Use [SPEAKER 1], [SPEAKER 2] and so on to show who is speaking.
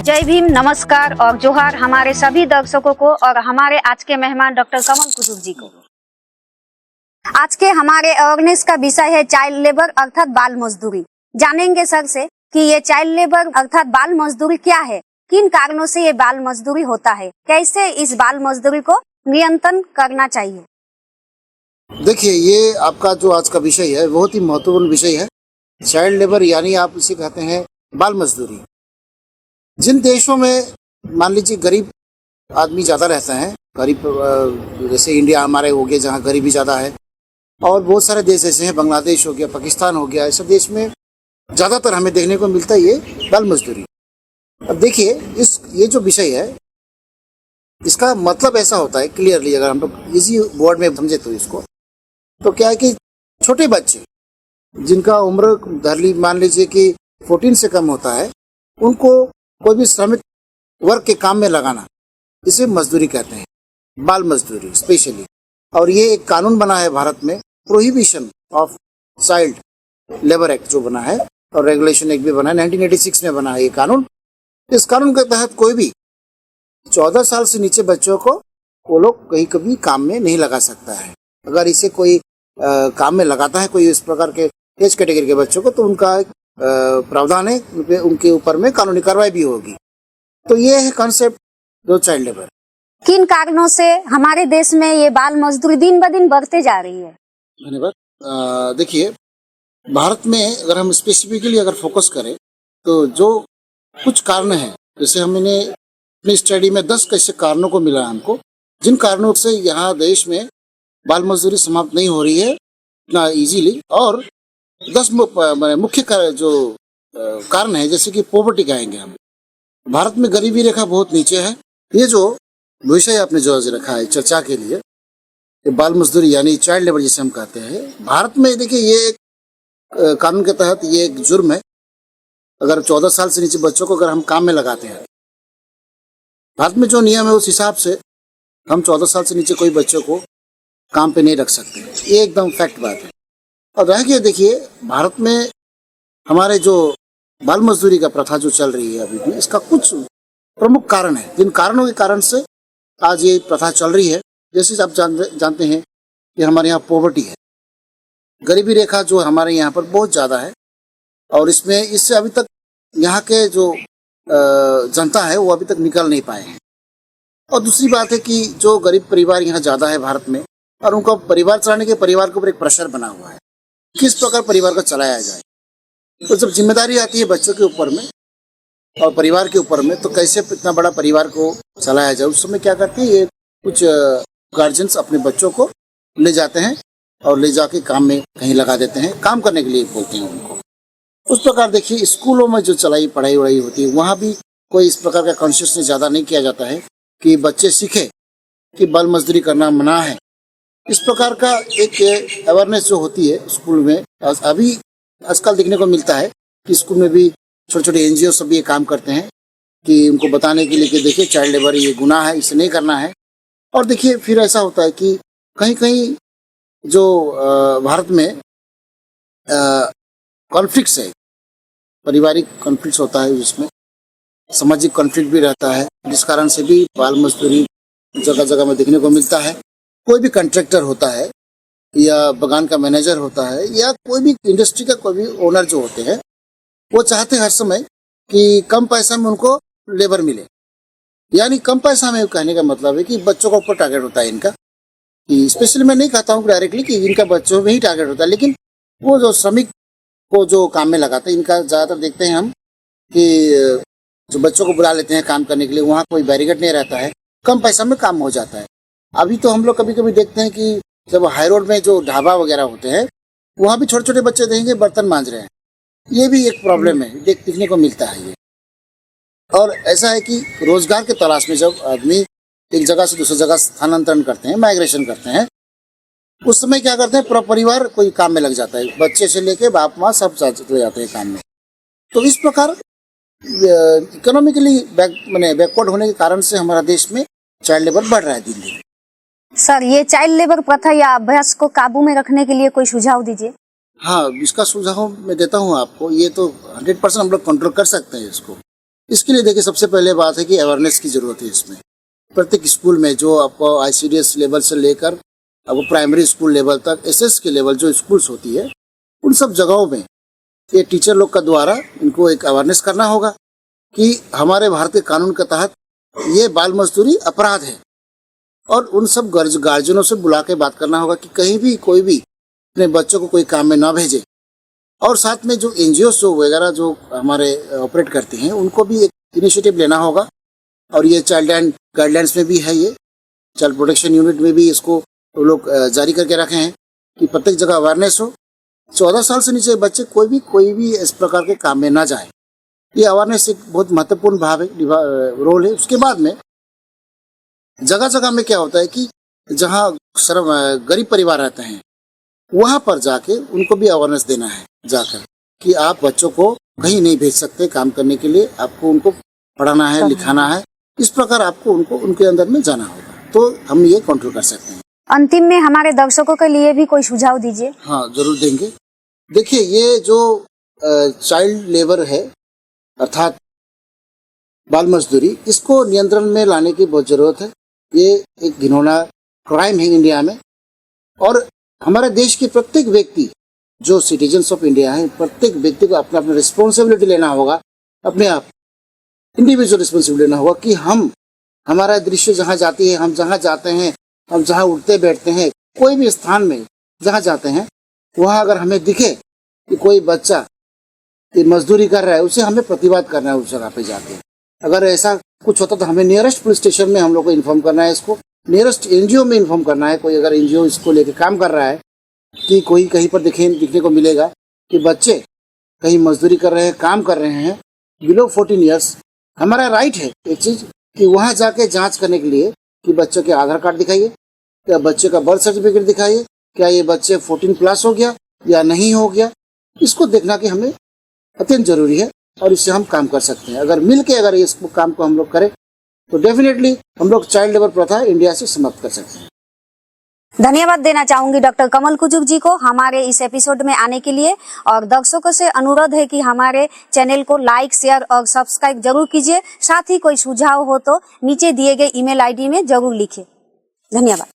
[SPEAKER 1] जय भीम, नमस्कार और जोहार हमारे सभी दर्शकों को और हमारे आज के मेहमान डॉक्टर कमल कुतुब जी को। आज के हमारे अवेयरनेस का विषय है चाइल्ड लेबर अर्थात बाल मजदूरी। जानेंगे सर से कि ये चाइल्ड लेबर अर्थात बाल मजदूरी क्या है, किन कारणों से ये बाल मजदूरी होता है, कैसे इस बाल मजदूरी को नियंत्रण करना चाहिए।
[SPEAKER 2] देखिए, ये आपका जो आज का विषय है बहुत ही महत्वपूर्ण विषय है। चाइल्ड लेबर यानी आप इसे कहते हैं बाल मजदूरी। जिन देशों में मान लीजिए गरीब आदमी ज़्यादा रहता है, गरीब जैसे इंडिया हमारे हो गया जहाँ गरीबी ज़्यादा है, और बहुत सारे देश ऐसे हैं, बांग्लादेश हो गया, पाकिस्तान हो गया, ऐसे देश में ज़्यादातर हमें देखने को मिलता है ये बाल मजदूरी। अब देखिए, ये जो विषय है इसका मतलब ऐसा होता है, क्लियरली अगर हम लोग इसी वर्ड में समझे तो इसको, तो क्या है कि छोटे बच्चे जिनका उम्र धरली मान लीजिए कि 14 से कम होता है, उनको कोई भी श्रमिक वर्क के काम में लगाना, इसे मजदूरी कहते हैं, बाल मजदूरी स्पेशली। और ये एक कानून बना है भारत में, prohibition of child labour act जो बना है, और रेगुलेशन एक्ट भी बना है, 1986 में बना है ये कानून। इस कानून के तहत कोई भी 14 साल से नीचे बच्चों को वो लोग कहीं कभी काम में नहीं लगा सकता है। अगर इसे कोई काम में लगाता है कोई इस प्रकार के एज कैटेगरी के बच्चों को, तो उनका प्रावधान है, उनके ऊपर में कानूनी कार्रवाई भी होगी। तो ये है कॉन्सेप्ट जो चाइल्ड लेबर।
[SPEAKER 1] किन कारणों से हमारे देश में ये बाल मजदूरी दिन ब दिन बढ़ते जा रही है।
[SPEAKER 2] धन्यवाद। देखिए, भारत में अगर हम स्पेसिफिकली अगर फोकस करें तो जो कुछ कारण हैं, जैसे हमने अपनी स्टडी में 10 कैसे कारणों को मिला हमको, जिन कारणों से यहाँ देश में बाल मजदूरी समाप्त नहीं हो रही है इतना इजीली। और 10 मुख्य जो कारण है, जैसे कि पॉवर्टी कहेंगे हम। भारत में गरीबी रेखा बहुत नीचे है। ये जो विषय आपने जो रखा है चर्चा के लिए, बाल मजदूरी यानी चाइल्ड लेबर जिसे हम कहते हैं, भारत में देखिए ये एक कानून के तहत ये एक जुर्म है। अगर 14 साल से नीचे बच्चों को अगर हम काम में लगाते हैं, भारत में जो नियम है उस हिसाब से हम 14 साल से नीचे कोई बच्चों को काम पे नहीं रख सकते। ये एकदम फैक्ट बात है। और रह गया, देखिए भारत में हमारे जो बाल मजदूरी का प्रथा जो चल रही है अभी भी, इसका कुछ प्रमुख कारण है, जिन कारणों के कारण से आज ये प्रथा चल रही है। जैसे आप जानते हैं कि हमारे यहाँ पॉवर्टी है, गरीबी रेखा जो हमारे यहाँ पर बहुत ज़्यादा है, और इससे अभी तक यहाँ के जो जनता है वो अभी तक निकल नहीं पाए हैं। और दूसरी बात है कि जो गरीब परिवार यहाँ ज़्यादा है भारत में, और उनका परिवार चलाने के परिवार के ऊपर एक प्रेशर बना हुआ है, किस प्रकार परिवार को चलाया जाए। तो जब जिम्मेदारी आती है बच्चों के ऊपर में और परिवार के ऊपर में, तो कैसे इतना बड़ा परिवार को चलाया जाए, उस समय क्या करते हैं ये कुछ गार्जियंस अपने बच्चों को ले जाते हैं और ले जाके काम में कहीं लगा देते हैं, काम करने के लिए बोलते हैं उनको। उस प्रकार देखिए, स्कूलों में जो पढ़ाई वढ़ाई होती है, वहाँ भी कोई इस प्रकार का कॉन्शियसनेस ज़्यादा नहीं किया जाता है कि बच्चे सीखे कि बाल मजदूरी करना मना है। इस प्रकार का एक अवेयरनेस जो होती है स्कूल में, अभी आजकल देखने को मिलता है कि स्कूल में भी छोटे छोटे NGO सब ये काम करते हैं कि उनको बताने के लिए कि देखिए चाइल्ड लेबर ये गुनाह है, इसे नहीं करना है। और देखिए फिर ऐसा होता है कि कहीं कहीं जो भारत में कॉन्फ्लिक्ट्स है, पारिवारिक कॉन्फ्लिक्ट्स होता है, जिसमें सामाजिक कॉन्फ्लिक्ट भी रहता है, जिस कारण से भी बाल मजदूरी जगह जगह में देखने को मिलता है। कोई भी कॉन्ट्रैक्टर होता है या बगान का मैनेजर होता है या कोई भी इंडस्ट्री का कोई भी ओनर जो होते हैं, वो चाहते हैं हर समय कि कम पैसा में उनको लेबर मिले। यानी कम पैसा में कहने का मतलब है कि बच्चों का ऊपर टारगेट होता है इनका, कि स्पेशली मैं नहीं कहता हूँ डायरेक्टली कि इनका बच्चों में ही टारगेट होता है, लेकिन वो जो श्रमिक को जो काम में लगाते हैं, इनका ज़्यादातर देखते हैं हम कि जो बच्चों को बुला लेते हैं काम करने के लिए, वहाँ कोई बैरिकेड नहीं रहता है, कम पैसा में काम हो जाता है। अभी तो हम लोग कभी कभी देखते हैं कि जब हाई रोड में जो ढाबा वगैरह होते हैं, वहाँ भी छोटे छोटे बच्चे देखेंगे बर्तन मांज रहे हैं। ये भी एक प्रॉब्लम है, देखने को मिलता है ये। और ऐसा है कि रोजगार के तलाश में जब आदमी एक जगह से दूसरी जगह स्थानांतरण करते हैं, माइग्रेशन करते हैं, उस समय क्या करते हैं, पूरा परिवार कोई काम में लग जाता है, बच्चे से लेके बाप माँ सब चले जाते हैं काम में। तो इस प्रकार इकोनॉमिकली बैकवर्ड होने के कारण से हमारा देश में चाइल्ड लेबर बढ़ रहा है दिन दिन।
[SPEAKER 1] सर, ये चाइल्ड लेबर प्रथा या अभ्यास को काबू में रखने के लिए कोई सुझाव दीजिए।
[SPEAKER 2] हाँ, इसका सुझाव मैं देता हूँ आपको। ये तो 100% हम लोग कंट्रोल कर सकते हैं इसको। इसके लिए देखिए, सबसे पहले बात है कि अवेयरनेस की जरूरत है इसमें। प्रत्येक स्कूल में जो आपको ICDS लेवल से लेकर आपको प्राइमरी स्कूल लेवल तक, SS के लेवल जो स्कूल्स होती है, उन सब जगहों में ये टीचर लोग का द्वारा इनको एक अवेयरनेस करना होगा कि हमारे भारतीय कानून के तहत ये बाल मजदूरी अपराध है। और उन सब गार्जियनों से बुला के बात करना होगा कि कहीं भी कोई भी अपने बच्चों को कोई काम में ना भेजे। और साथ में जो NGOs जो वगैरह जो हमारे ऑपरेट करती हैं, उनको भी एक इनिशिएटिव लेना होगा। और ये चाइल्ड लाइन गाइडलाइंस में भी है, ये चाइल्ड प्रोटेक्शन यूनिट में भी इसको वो लोग जारी करके रखे हैं कि प्रत्येक जगह अवेयरनेस हो। 14 साल से नीचे बच्चे कोई भी इस प्रकार के काम में ना जाए। ये अवेयरनेस एक बहुत महत्वपूर्ण भाव है, रोल है। उसके बाद में जगह जगह में क्या होता है कि जहाँ गरीब परिवार रहते हैं, वहां पर जाके उनको भी अवेयरनेस देना है जाकर कि आप बच्चों को कहीं नहीं भेज सकते काम करने के लिए, आपको उनको पढ़ाना है, लिखाना है। इस प्रकार आपको उनको उनके अंदर में जाना होगा, तो हम ये कंट्रोल कर सकते हैं।
[SPEAKER 1] अंतिम में हमारे दर्शकों के लिए भी कोई सुझाव दीजिए।
[SPEAKER 2] हाँ, जरूर देंगे। देखिए, ये जो चाइल्ड लेबर है, अर्थात बाल मजदूरी, इसको नियंत्रण में लाने की बहुत जरूरत है। ये एक घिनौना क्राइम है इंडिया में। और हमारे देश के प्रत्येक व्यक्ति जो सिटीजन्स ऑफ इंडिया हैं, प्रत्येक व्यक्ति को अपना अपना रिस्पॉन्सिबिलिटी लेना होगा, अपने आप इंडिविजुअल रिस्पॉन्सिबिलिटी लेना होगा कि हमारा दृश्य जहाँ जाती है, हम जहाँ जाते हैं, हम जहाँ उठते बैठते हैं, कोई भी स्थान में जहाँ जाते हैं, वहाँ अगर हमें दिखे कि कोई बच्चा मजदूरी कर रहा है, उसे हमें प्रतिवाद करना है उस जगह पे जाके। अगर ऐसा कुछ होता तो हमें नियरेस्ट पुलिस स्टेशन में हम लोग को इन्फॉर्म करना है, इसको नियरेस्ट NGO में इन्फॉर्म करना है। कोई अगर NGO इसको लेके काम कर रहा है कि कोई कहीं पर दिखने को मिलेगा कि बच्चे कहीं मजदूरी कर रहे हैं, काम कर रहे हैं बिलो 14 ईयर्स, हमारा राइट है एक चीज कि वहां जाके जांच करने के लिए कि बच्चों के आधार कार्ड दिखाइए, क्या बच्चे का बर्थ सर्टिफिकेट दिखाइए, क्या ये बच्चे 14 प्लस हो गया या नहीं हो गया। इसको देखना कि हमें अत्यंत जरूरी है और इससे हम काम कर सकते हैं। अगर मिलके अगर इस काम को हम लोग करें तो डेफिनेटली हम लोग चाइल्ड लेबर प्रथा इंडिया से समाप्त कर सकते हैं।
[SPEAKER 1] धन्यवाद देना चाहूंगी डॉक्टर कमल कुजुक जी को हमारे इस एपिसोड में आने के लिए। और दर्शकों से अनुरोध है कि हमारे चैनल को लाइक, शेयर और सब्सक्राइब जरूर कीजिए। साथ ही कोई सुझाव हो तो नीचे दिए गए email ID में जरूर लिखिए। धन्यवाद।